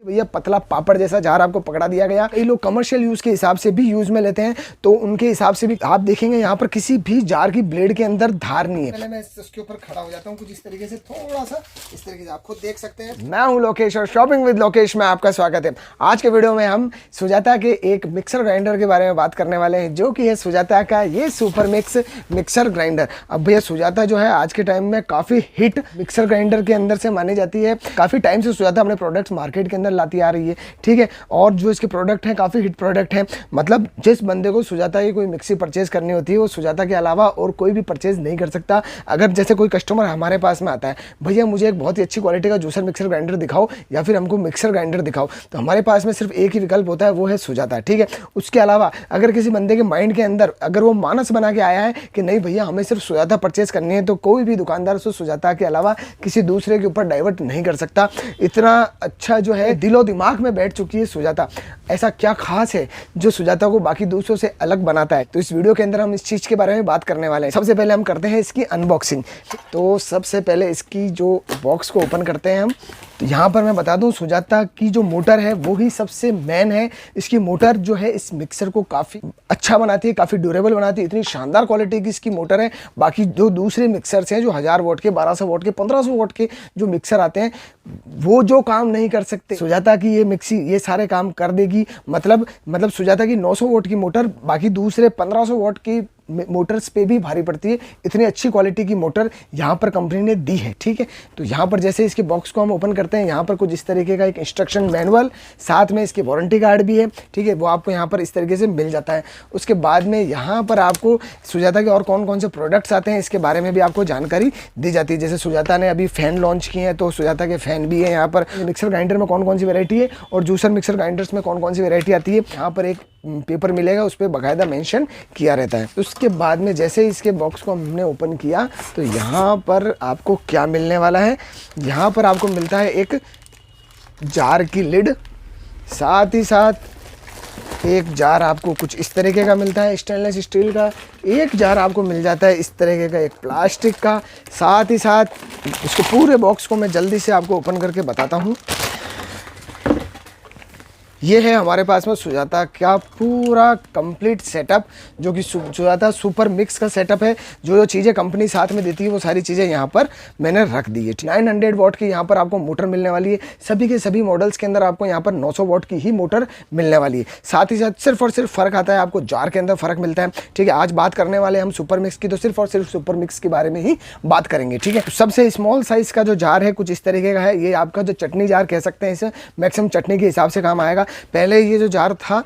भैया पतला पापड़ जैसा जार आपको पकड़ा दिया गया। कई लोग कमर्शियल यूज के हिसाब से भी यूज में लेते हैं, तो उनके हिसाब से भी आप देखेंगे यहाँ पर किसी भी जार की ब्लेड के अंदर धार नहीं है। पहले मैं उसके ऊपर खड़ा हो जाता हूँ कुछ इस तरीके से, थोड़ा सा इस तरीके से आप खुद देख सकते हैं। मैं हूँ लोकेश और शॉपिंग विद लोकेश में आपका स्वागत है। आज के वीडियो में हम सुजाता के एक मिक्सर ग्राइंडर के बारे में बात करने वाले हैं, जो कि है सुजाता का ये सुपर मिक्स मिक्सर ग्राइंडर। अब भैया सुजाता जो है आज के टाइम में काफी हिट मिक्सर ग्राइंडर के अंदर से मानी जाती है। काफी टाइम से सुजाता अपने प्रोडक्ट्स मार्केट के अंदर लाती आ रही है, ठीक है। और जो इसके प्रोडक्ट हैं काफ़ी हिट प्रोडक्ट हैं। मतलब जिस बंदे को सुजाता की कोई मिक्सी परचेज करनी होती है वो सुजाता के अलावा और कोई भी परचेज नहीं कर सकता। अगर जैसे कोई कस्टमर हमारे पास में आता है, भैया मुझे एक बहुत ही अच्छी क्वालिटी का जूसर मिक्सर ग्राइंडर दिखाओ या फिर हमको मिक्सर ग्राइंडर दिखाओ, तो हमारे पास में सिर्फ एक ही विकल्प होता है, वो है सुजाता, ठीक है। उसके अलावा अगर किसी बंदे के माइंड के अंदर अगर वो मानस बना के आया है कि नहीं भैया हमें सिर्फ सुजाता परचेज करनी है, तो कोई भी दुकानदार उसको सुजाता के अलावा किसी दूसरे के ऊपर डाइवर्ट नहीं कर सकता। इतना अच्छा जो है दिलो दिमाग में बैठ चुकी है सुजाता। ऐसा क्या खास है जो सुजाता को बाकी दूसरों से अलग बनाता है, तो इस वीडियो के अंदर हम इस चीज़ के बारे में बात करने वाले हैं। सबसे पहले हम करते हैं इसकी अनबॉक्सिंग। तो सबसे पहले इसकी जो बॉक्स को ओपन करते हैं हम, तो यहाँ पर मैं बता दूं सुजाता की जो मोटर है वो ही सबसे मेन है। इसकी मोटर जो है इस मिक्सर को काफ़ी अच्छा बनाती है, काफ़ी ड्यूरेबल बनाती है। इतनी शानदार क्वालिटी की इसकी मोटर है। बाकी जो दूसरे मिक्सर्स हैं जो 1000 वॉट के, 1200 वॉट के, 1500 वॉट के जो मिक्सर आते हैं, वो जो काम नहीं कर सकते, सुजाता की ये मिक्सी ये सारे काम कर देगी। मतलब सुजाता की 900 वॉट की मोटर बाकी दूसरे 1500 वॉट की मोटर्स पे भी भारी पड़ती है। इतनी अच्छी क्वालिटी की मोटर यहाँ पर कंपनी ने दी है, ठीक है। तो यहाँ पर जैसे इसके बॉक्स को हम ओपन करते हैं, यहाँ पर कुछ इस तरीके का एक इंस्ट्रक्शन मैनुअल, साथ में इसकी वारंटी कार्ड भी है, ठीक है। वो आपको यहाँ पर इस तरीके से मिल जाता है। उसके बाद में यहाँ पर आपको सुजाता के और कौन कौन से प्रोडक्ट्स आते हैं इसके बारे में भी आपको जानकारी दी जाती है। जैसे सुजाता ने अभी फ़ैन लॉन्च किए हैं, तो सुजाता के फ़ैन भी है यहाँ पर। मिक्सर ग्राइंडर में कौन कौन सी वेरायटी है और जूसर मिक्सर ग्राइंडर्स में कौन कौन सी वेरायटी आती है, यहाँ पर एक पेपर मिलेगा, उस पर बाकायदा मेंशन किया रहता है। उसके बाद में जैसे इसके बॉक्स को हमने ओपन किया, तो यहाँ पर आपको क्या मिलने वाला है, यहाँ पर आपको मिलता है एक जार की लिड, साथ ही साथ एक जार आपको कुछ इस तरीके का मिलता है स्टेनलेस स्टील का, एक जार आपको मिल जाता है इस तरीके का एक प्लास्टिक का। साथ ही साथ इसको पूरे बॉक्स को मैं जल्दी से आपको ओपन करके बताता हूँ। ये है हमारे पास में सुजाता का पूरा कंप्लीट सेटअप, जो कि सुजाता सुपर मिक्स का सेटअप है। जो चीज़ें कंपनी साथ में देती है वो सारी चीज़ें यहाँ पर मैंने रख दी है। 900 वॉट की यहाँ पर आपको मोटर मिलने वाली है। सभी के सभी मॉडल्स के अंदर आपको यहाँ पर 900 वॉट की ही मोटर मिलने वाली है। साथ ही साथ सिर्फ और सिर्फ फ़र्क आता है आपको जार के अंदर फ़र्क मिलता है, ठीक है। आज बात करने वाले हम सुपर मिक्स की, तो सिर्फ और सिर्फ सुपर मिक्स के बारे में ही बात करेंगे, ठीक है। सबसे स्मॉल साइज़ का जो जार है कुछ इस तरीके का है। ये आपका जो चटनी जार कह सकते हैं, इसे मैक्सिमम चटनी के हिसाब से काम आएगा। पहले ये जो जार था,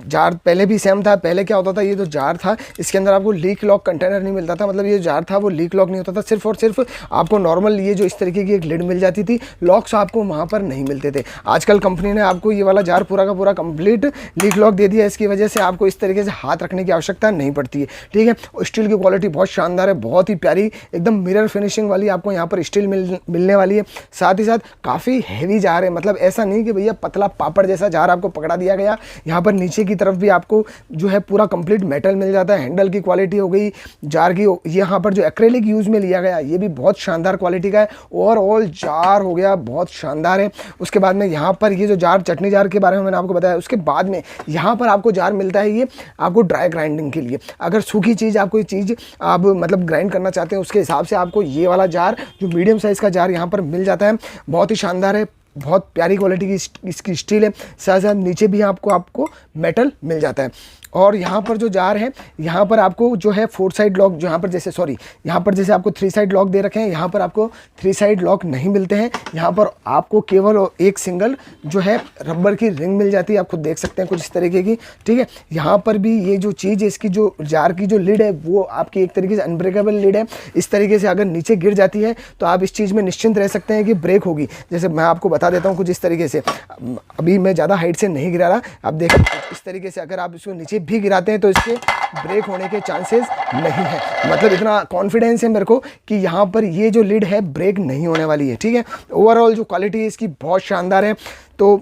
जार पहले भी सेम था। पहले क्या होता था, ये जो जार था इसके अंदर आपको लीक लॉक कंटेनर नहीं मिलता था। मतलब ये जार था वो लीक लॉक नहीं होता था, सिर्फ और सिर्फ आपको नॉर्मल ये जो इस तरीके की एक लिड मिल जाती थी। लॉक्स आपको वहाँ पर नहीं मिलते थे। आजकल कंपनी ने आपको ये वाला जार पूरा का पूरा कंप्लीट लीक लॉक दे दिया। इसकी वजह से आपको इस तरीके से हाथ रखने की आवश्यकता नहीं पड़ती है, ठीक है। स्टील की क्वालिटी बहुत शानदार है, बहुत ही प्यारी, एकदम मिरर फिनिशिंग वाली आपको यहाँ पर स्टील मिलने वाली है। साथ ही साथ काफ़ी हैवी जार है। मतलब ऐसा नहीं कि भैया पतला पापड़ जैसा जार आपको पकड़ा दिया गया। यहाँ पर नीचे की तरफ भी आपको जो है पूरा कंप्लीट मेटल मिल जाता है। हैंडल की क्वालिटी हो गई जार की, यहाँ पर जो एक्रेलिक यूज में लिया गया ये भी बहुत शानदार क्वालिटी का है। ओवरऑल जार हो गया बहुत शानदार है। उसके बाद में यहाँ पर ये जो जार चटनी जार के बारे में मैंने आपको बताया। उसके बाद में यहाँ पर आपको जार मिलता है, ये आपको ड्राई ग्राइंडिंग के लिए। अगर सूखी चीज़ आप कोई चीज़ आप मतलब ग्राइंड करना चाहते हैं, उसके हिसाब से आपको ये वाला जार जो मीडियम साइज़ का जार यहाँ पर मिल जाता है। बहुत ही शानदार है, बहुत प्यारी क्वालिटी की इसकी स्टील है। साथ साथ नीचे भी आपको मेटल मिल जाता है। और यहाँ पर जो जार है, यहाँ पर आपको जो है 4 साइड लॉक, जो यहाँ पर जैसे आपको 3 साइड लॉक दे रखे हैं, यहाँ पर आपको 3 साइड लॉक नहीं मिलते हैं। यहाँ पर आपको केवल एक सिंगल जो है रबर की रिंग मिल जाती है। आप खुद देख सकते हैं कुछ इस तरीके की, ठीक है। यहाँ पर भी ये जो चीज़ है, इसकी जो जार की जो लिड है वो आपकी एक तरीके से अनब्रेकेबल लिड है। इस तरीके से अगर नीचे गिर जाती है तो आप इस चीज़ में निश्चिंत रह सकते हैं कि ब्रेक होगी। जैसे मैं आपको बता देता हूँ कुछ इस तरीके से, अभी मैं ज़्यादा हाइट से नहीं गिरा रहा, आप देखें इस तरीके से अगर आप इसको नीचे भी गिराते हैं तो इसके ब्रेक होने के चांसेस नहीं है। मतलब इतना कॉन्फिडेंस है मेरे को कि यहाँ पर ये जो लिड है ब्रेक नहीं होने वाली है, ठीक है। ओवरऑल जो क्वालिटी है इसकी बहुत शानदार है। तो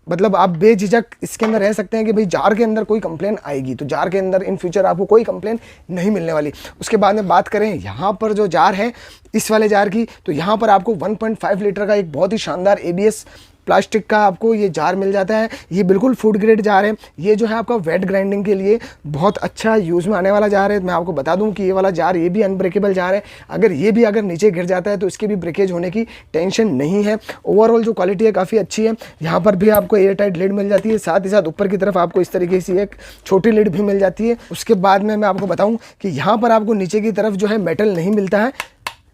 मतलब आप बेझिझक इसके अंदर रह सकते हैं कि भाई जार के अंदर कोई कंप्लेन आएगी, तो जार के अंदर इन फ्यूचर आपको कोई कंप्लेन नहीं मिलने वाली। उसके बाद में बात करें यहाँ पर जो जार है इस वाले जार की, तो यहाँ पर आपको 1.5 लीटर का एक बहुत ही शानदार ABS प्लास्टिक का आपको ये जार मिल जाता है। ये बिल्कुल फूड ग्रेड जार है। ये जो है आपका वेट ग्राइंडिंग के लिए बहुत अच्छा यूज़ में आने वाला जार है। मैं आपको बता दूं कि ये वाला जार ये भी अनब्रेकेबल जार है। अगर नीचे गिर जाता है तो इसके भी ब्रेकेज होने की टेंशन नहीं है। ओवरऑल जो क्वालिटी है काफ़ी अच्छी है। यहाँ पर भी आपको एयर टाइट लिड मिल जाती है, साथ ही साथ ऊपर की तरफ आपको इस तरीके से एक छोटी लिड भी मिल जाती है। उसके बाद में मैं आपको बताऊं कि यहाँ पर आपको नीचे की तरफ जो है मेटल नहीं मिलता है।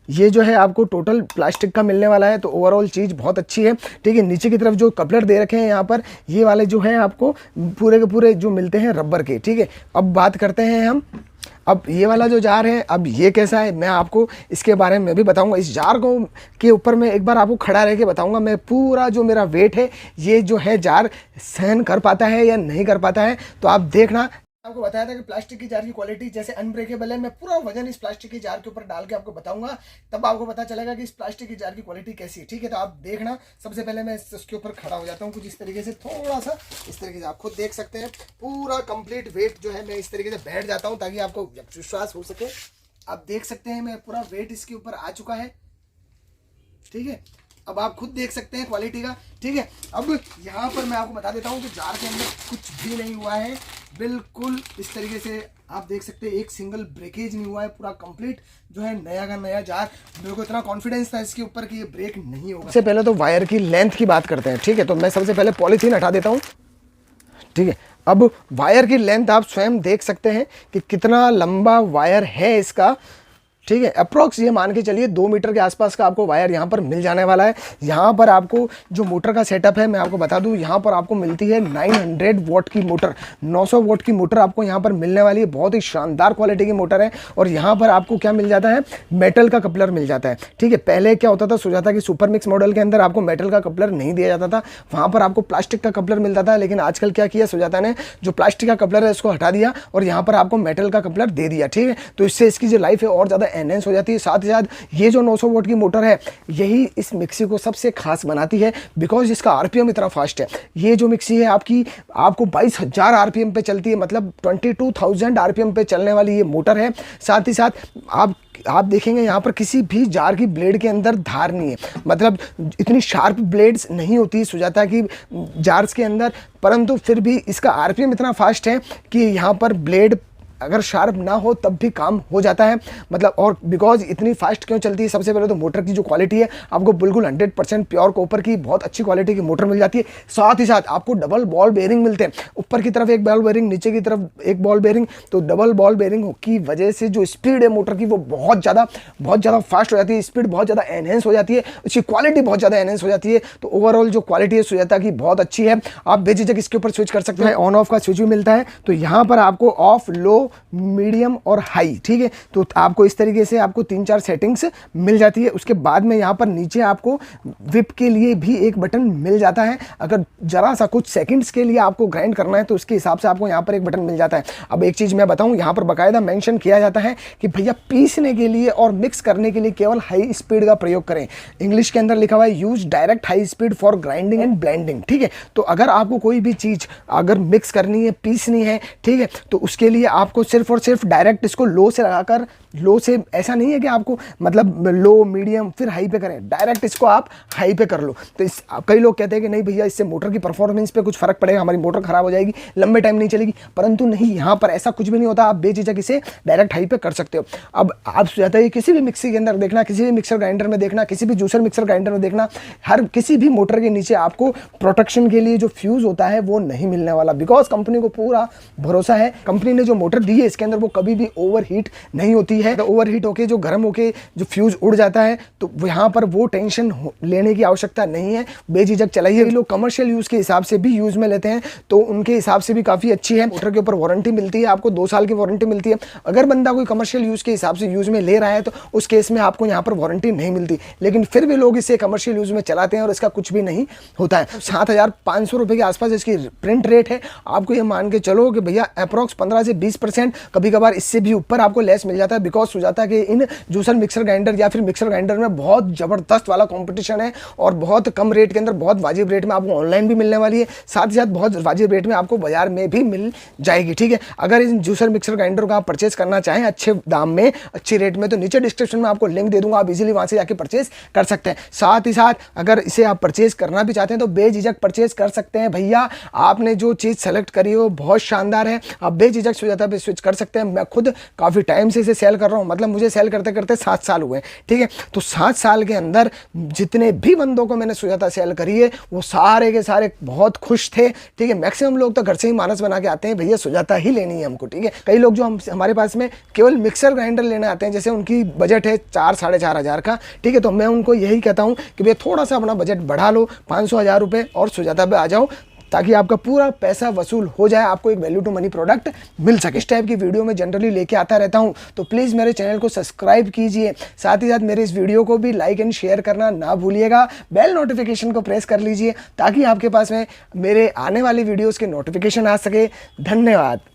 ये जो है आपको टोटल प्लास्टिक का मिलने वाला है। तो ओवरऑल चीज़ बहुत अच्छी है, ठीक है। नीचे की तरफ जो कपलर दे रखे हैं यहाँ पर, ये वाले जो है आपको पूरे के पूरे जो मिलते हैं रबर के, ठीक है। अब बात करते हैं हम, अब ये वाला जो जार है, अब ये कैसा है मैं आपको इसके बारे में भी बताऊंगा। इस जार को के ऊपर मैं एक बार आपको खड़ा रह के बताऊंगा। मैं पूरा जो मेरा वेट है ये जो है जार सहन कर पाता है या नहीं कर पाता है, तो आप देखना। आपको बताया था कि प्लास्टिक की जार की क्वालिटी जैसे अनब्रेकेबल है। मैं पूरा वजन इस प्लास्टिक की जार के ऊपर डाल के आपको बताऊंगा, तब आपको पता चलेगा कि इस प्लास्टिक की जार की क्वालिटी कैसी है, ठीक है। तो आप देखना। सबसे पहले मैं उसके ऊपर खड़ा हो जाता हूँ कुछ इस तरीके से, थोड़ा सा इस तरीके से। आप खुद देख सकते हैं पूरा कंप्लीट वेट जो है मैं इस तरीके से बैठ जाता हूँ ताकि आपको विश्वास हो सके। आप देख सकते हैं मैं पूरा वेट इसके ऊपर आ चुका है, ठीक है। अब आप खुद देख सकते हैं क्वालिटी का, ठीक है। अब यहाँ पर मैं आपको बता देता हूँ कि जार के अंदर कुछ भी नहीं हुआ है, बिल्कुल इस तरीके से आप देख सकते हैं। एक सिंगल ब्रेकेज नहीं हुआ है, पूरा कंप्लीट जो है नया का नया जार। मेरे को इतना कॉन्फिडेंस था इसके ऊपर कि ये ब्रेक नहीं होगा। सबसे पहले तो वायर की लेंथ की बात करते हैं, ठीक है। तो मैं सबसे पहले पॉलीथीन हटा देता हूँ, ठीक है। अब वायर की लेंथ आप स्वयं देख सकते हैं कि कितना लंबा वायर है इसका, ठीक है। अप्रॉक्स ये मान के चलिए 2 मीटर के आसपास का आपको वायर यहाँ पर मिल जाने वाला है। यहाँ पर आपको जो मोटर का सेटअप है मैं आपको बता दूँ, यहाँ पर आपको मिलती है 900 वॉट की मोटर, 900 वॉट की मोटर आपको यहाँ पर मिलने वाली है। बहुत ही शानदार क्वालिटी की मोटर है। और यहाँ पर आपको क्या मिल जाता है, मेटल का कपलर मिल जाता है, ठीक है। पहले क्या होता था, सुजाता की सुपर मिक्स मॉडल के अंदर आपको मेटल का कपलर नहीं दिया जाता था, वहाँ पर आपको प्लास्टिक का कपलर मिलता था। लेकिन आजकल क्या किया सुजाता ने, जो प्लास्टिक का कपलर है उसको हटा दिया और यहाँ पर आपको मेटल का कपलर दे दिया, ठीक है। तो इससे इसकी जो लाइफ है और ज़्यादा एनहेंस हो जाती है। साथ ही साथ ये जो 900 वोल्ट की मोटर है यही इस मिक्सी को सबसे खास बनाती है, बिकॉज इसका आरपीएम इतना फास्ट है। ये जो मिक्सी है आपको 22,000 आरपीएम पे चलती है, मतलब 22,000 आरपीएम पे चलने वाली ये मोटर है। साथ ही साथ आप देखेंगे यहाँ पर किसी भी जार की ब्लेड के अंदर धार नहीं है, मतलब इतनी शार्प ब्लेड्स नहीं होती सुजाता की जार्स के अंदर, परंतु फिर भी इसका आरपीएम इतना फास्ट है कि यहाँ पर ब्लेड अगर शार्प ना हो तब भी काम हो जाता है, मतलब। और बिकॉज इतनी फास्ट क्यों चलती है, सबसे पहले तो मोटर की जो क्वालिटी है आपको बिल्कुल 100% प्योर कॉपर की बहुत अच्छी क्वालिटी की मोटर मिल जाती है। साथ ही साथ आपको डबल बॉल बेयरिंग मिलते हैं, ऊपर की तरफ एक बॉल बेयरिंग, नीचे की तरफ एक बॉल बेयरिंग। तो डबल बॉल बेयरिंग की वजह से जो स्पीड है मोटर की वो बहुत ज़्यादा फास्ट हो जाती है, स्पीड बहुत ज़्यादा एनहेंस हो जाती है, उसकी क्वालिटी बहुत ज़्यादा एनहेंस हो जाती है। तो ओवरऑल जो क्वालिटी है सुजाता की बहुत अच्छी है। आप बेझिझक इसके ऊपर स्विच कर सकते हैं, ऑन ऑफ का स्विच भी मिलता है। तो यहाँ पर आपको ऑफ, लो, मीडियम और हाई, ठीक है। तो आपको इस तरीके से आपको 3-4 सेटिंग्स मिल जाती है। उसके बाद में यहाँ पर नीचे आपको विप के लिए भी एक बटन मिल जाता है। अगर जरा सा कुछ सेकंड्स के लिए आपको ग्राइंड करना है तो उसके हिसाब से आपको यहाँ पर एक बटन मिल जाता है। अब एक चीज़ मैं बताऊँ, यहाँ पर बाकायदा मेंशन किया जाता है कि भैया पीसने के लिए और मिक्स करने के लिए केवल हाई स्पीड का प्रयोग करें। इंग्लिश के अंदर लिखा हुआ है use direct high speed for grinding and blending, ठीक है। तो अगर आपको कोई भी चीज़ अगर मिक्स करनी है, पीसनी है, ठीक है, तो उसके लिए आपको सिर्फ और सिर्फ डायरेक्ट इसको लो से लगाकर, लो से ऐसा नहीं है कि आपको मतलब लो, मीडियम फिर हाई पे करें, डायरेक्ट इसको आप हाई पे कर लो। तो कई लोग कहते हैं कि नहीं भैया इससे मोटर की परफॉर्मेंस पे कुछ फर्क पड़ेगा, हमारी मोटर खराब हो जाएगी, लंबे टाइम नहीं चलेगी, परंतु नहीं, यहाँ पर ऐसा कुछ भी नहीं होता। आप बेझिझक इसे डायरेक्ट हाई पे कर सकते हो। अब आप जाता है किसी भी मिक्सी के अंदर देखना, किसी भी मिक्सर ग्राइंडर में देखना, किसी भी जूसर मिक्सर ग्राइंडर में देखना, हर किसी भी मोटर के नीचे आपको प्रोटेक्शन के लिए जो फ्यूज होता है वो नहीं मिलने वाला, बिकॉज कंपनी को पूरा भरोसा है। कंपनी ने जो मोटर दी है इसके अंदर वो कभी भी ओवरहीट नहीं होती है। तो ओवरहीट होके जो गर्म होके जो फ्यूज उड़ जाता है, तो यहाँ पर वो टेंशन लेने की आवश्यकता नहीं है, बेझिझक चलाइए। लोग कमर्शियल यूज के हिसाब से भी यूज में लेते हैं तो उनके हिसाब से भी काफी अच्छी है। मोटर के ऊपर वारंटी मिलती है, आपको 2 साल की वारंटी मिलती है। अगर बंदा कोई कमर्शियल यूज के हिसाब से यूज में ले रहा है तो उस केस में आपको यहाँ पर वारंटी नहीं मिलती, लेकिन फिर भी लोग इसे कमर्शियल यूज में चलाते हैं और इसका कुछ भी नहीं होता है। 7,500 रुपए के आसपास इसकी प्रिंट रेट है। आपको ये मान के चलो कि भैया अप्रॉक्स 15 से 20% 50%, कभी कभार इससे भी ऊपर आपको लेस मिल जाता है, बिकॉज सुजाता के इन जूसर मिक्सर ग्राइंडर या फिर मिक्सर ग्राइंडर में बहुत जबरदस्त वाला कंपटीशन है और बहुत कम रेट के अंदर बहुत वाजिब रेट में आपको ऑनलाइन भी मिलने वाली है, साथ ही साथ बहुत वाजिब रेट में आपको बाजार में भी मिल जाएगी। ठीक है, अगर इन जूसर मिक्सर ग्राइंडर को आप परचेज करना चाहें अच्छे दाम में, अच्छी रेट में, तो नीचे डिस्क्रिप्शन में आपको लिंक दे दूंगा, आप इजीली वहां से जाके परचेज कर सकते हैं। साथ ही साथ अगर इसे आप परचेज करना भी चाहते हैं तो बेझिझक परचेज कर सकते हैं भैया। आपने जो चीज़ सेलेक्ट करी है वो बहुत शानदार है, आप बेझिझक सुजाता पे स्विच कर सकते हैं। मैं खुद काफ़ी टाइम से इसे सेल कर रहा हूँ, मतलब मुझे सेल करते करते 7 साल हुए। ठीक है, तो 7 साल के अंदर जितने भी बंदों को मैंने सुजाता सेल करी है वो सारे के सारे बहुत खुश थे। ठीक है, मैक्सिमम लोग तो घर से ही मानस बना के आते हैं भैया सुजाता ही लेनी है हमको। ठीक है, कई लोग जो हमारे पास में केवल मिक्सर ग्राइंडर लेने आते हैं, जैसे उनकी बजट है 4-4.5 हज़ार का। ठीक है, तो मैं उनको यही कहता हूँ कि भैया थोड़ा सा अपना बजट बढ़ा लो, 500-1000 रुपये और सुजाता पे आ जाओ, ताकि आपका पूरा पैसा वसूल हो जाए, आपको एक वैल्यू टू मनी प्रोडक्ट मिल सके। इस टाइप की वीडियो में जनरली लेके आता रहता हूं, तो प्लीज़ मेरे चैनल को सब्सक्राइब कीजिए, साथ ही साथ मेरे इस वीडियो को भी लाइक एंड शेयर करना ना भूलिएगा। बेल नोटिफिकेशन को प्रेस कर लीजिए ताकि आपके पास में मेरे आने वाली वीडियोज़ के नोटिफिकेशन आ सके। धन्यवाद।